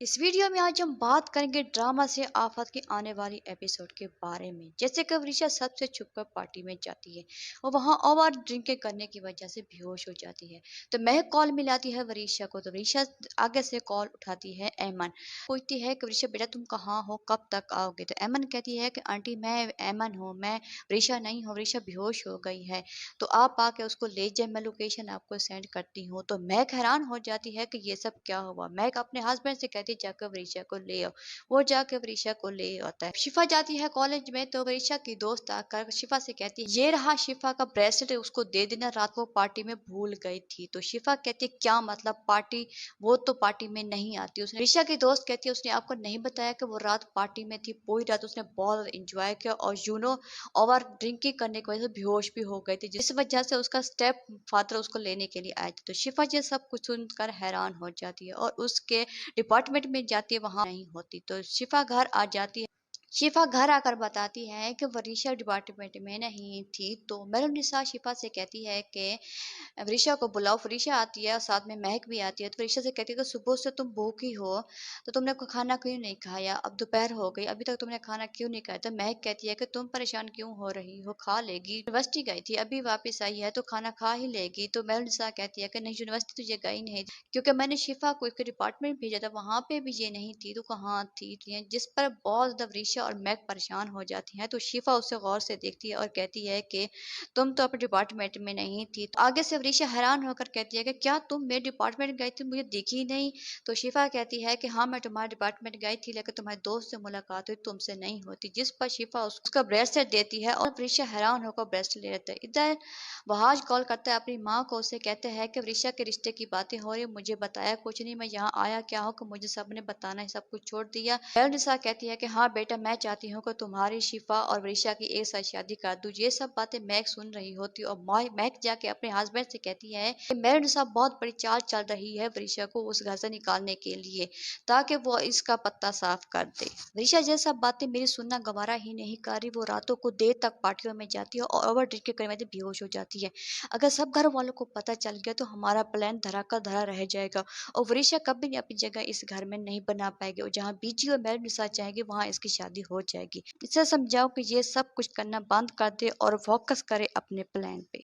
इस वीडियो में आज हम बात करेंगे ड्रामा से आफत के आने वाली एपिसोड के बारे में। जैसे कि वरीशा सबसे छुपकर पार्टी में जाती है और वहां ओवर ड्रिंकिंग करने की वजह से बेहोश हो जाती है। तो महक कॉल मिलाती है वरीशा को, तो वरीशा आगे से कॉल उठाती है ऐमन। पूछती है कि वरीशा बेटा तुम कहाँ हो, कब तक आओगे? तो ऐमन कहती है कि आंटी मैं ऐमन हूँ, मैं वरीशा नहीं हूँ, वरीशा बेहोश हो गई है, तो आप आके उसको ले जाए, मैं लोकेशन आपको सेंड करती हूँ। तो महक हैरान हो जाती है कि ये सब क्या हुआ। महक अपने हस्बैंड से कहती है जाकर वरीशा को ले आओ। वो जाकर वरीशा को ले आता है। शिफा जाती है कॉलेज में, तो वरीशा की दोस्त आकर शिफा से कहती है ये रहा शिफा का ब्रेसलेट, उसको दे देना, रात को पार्टी में भूल गई थी। तो शिफा कहती है क्या मतलब पार्टी, वो तो पार्टी में नहीं आती। उसने वरीशा की दोस्त कहती है उसने आपको नहीं बताया कि वो रात पार्टी में थी, पूरी रात उसने बहुत इंजॉय किया और ओवर ड्रिंकिंग करने की वजह से बेहोश भी हो गए थे, जिस वजह से उसका स्टेप फादर उसको लेने के लिए आए थे। तो शिफा ये सब कुछ सुनकर हैरान हो जाती है और उसके डिपार्टमेंट में जाती है, वहां नहीं होती। तो शिफा घर आ जाती है। शिफा घर आकर बताती है कि वरीशा डिपार्टमेंट में नहीं थी। तो मेहरुनिसा शिफा से कहती है कि वरीशा को बुलाओ। वरीशा आती है और साथ में महक भी आती है। तो वरीशा से कहती है कि सुबह से तुम भूखी हो, तो तुमने खाना क्यों नहीं खाया? अब दोपहर हो गई, अभी तक तुमने खाना क्यों नहीं खाया? तो महक कहती है कि तुम परेशान क्यों हो रही हो, खा लेगी, यूनिवर्सिटी गई थी, अभी वापस आई है तो खाना खा ही लेगी। तो मेहरुनिसा कहती है कि नहीं, यूनिवर्सिटी तुझे गई नहीं, क्योंकि मैंने शिफा को एक डिपार्टमेंट भेजा था, वहां पे भी ये नहीं थी, तो कहाँ थी? जिस पर बहुत ज्यादा वरीशा और महक परेशान हो जाती हैं। तो शिफा उसे गौर से देखती है और कहती है कि तुम तो अपने डिपार्टमेंट में नहीं थी। तो आगे से वरीशा हैरान होकर कहती है कि क्या तुम मेरे डिपार्टमेंट गई थी, मुझे दिखी नहीं? तो शिफा कहती है कि हाँ मैं तुम्हारे डिपार्टमेंट गई थी, लेकिन तुम्हारे दोस्त से मुलाकात हुई, तुमसे नहीं होती। जिस पर शिफा उसका ब्रेसलेट देती है और वरीशा हैरान होकर ब्रेसलेट ले लेता है। इधर वहाज कॉल करता है अपनी माँ को, उसे कहते हैं कि वरीशा के रिश्ते की बातें हो रही, मुझे बताया कुछ नहीं, मैं यहाँ आया क्या हूँ कि मुझे सबने बताना है, सब कुछ छोड़ दिया। निशा कहती है कि हाँ बेटा मैं चाहती हूँ कि तुम्हारी शिफा और वरीशा की एक साथ शादी कर दूं। ये सब बातें महक सुन रही होती और महक जाके अपने हस्बैंड से कहती है कि मेरे निशा बहुत बड़ी चाल चल रही है वरीशा को उस घर से निकालने के लिए, ताकि वो इसका पत्ता साफ कर दे। वरीशा ये सब बातें मेरी सुनना गवारा ही नहीं कर रही। वो रातों को देर तक पार्टियों में जाती है और ओवर ड्रिंक करने में बेहोश हो जाती है। अगर सब घर वालों को पता चल गया तो हमारा प्लान धरा का धरा रह जाएगा और वरीशा कभी अपनी जगह इस घर में नहीं बना पाएगी और जहाँ बीजी और मेरे निशा चाहेगी वहाँ इसकी शादी हो जाएगी। इसे समझाओ कि ये सब कुछ करना बंद कर दे और फोकस करे अपने प्लान पे।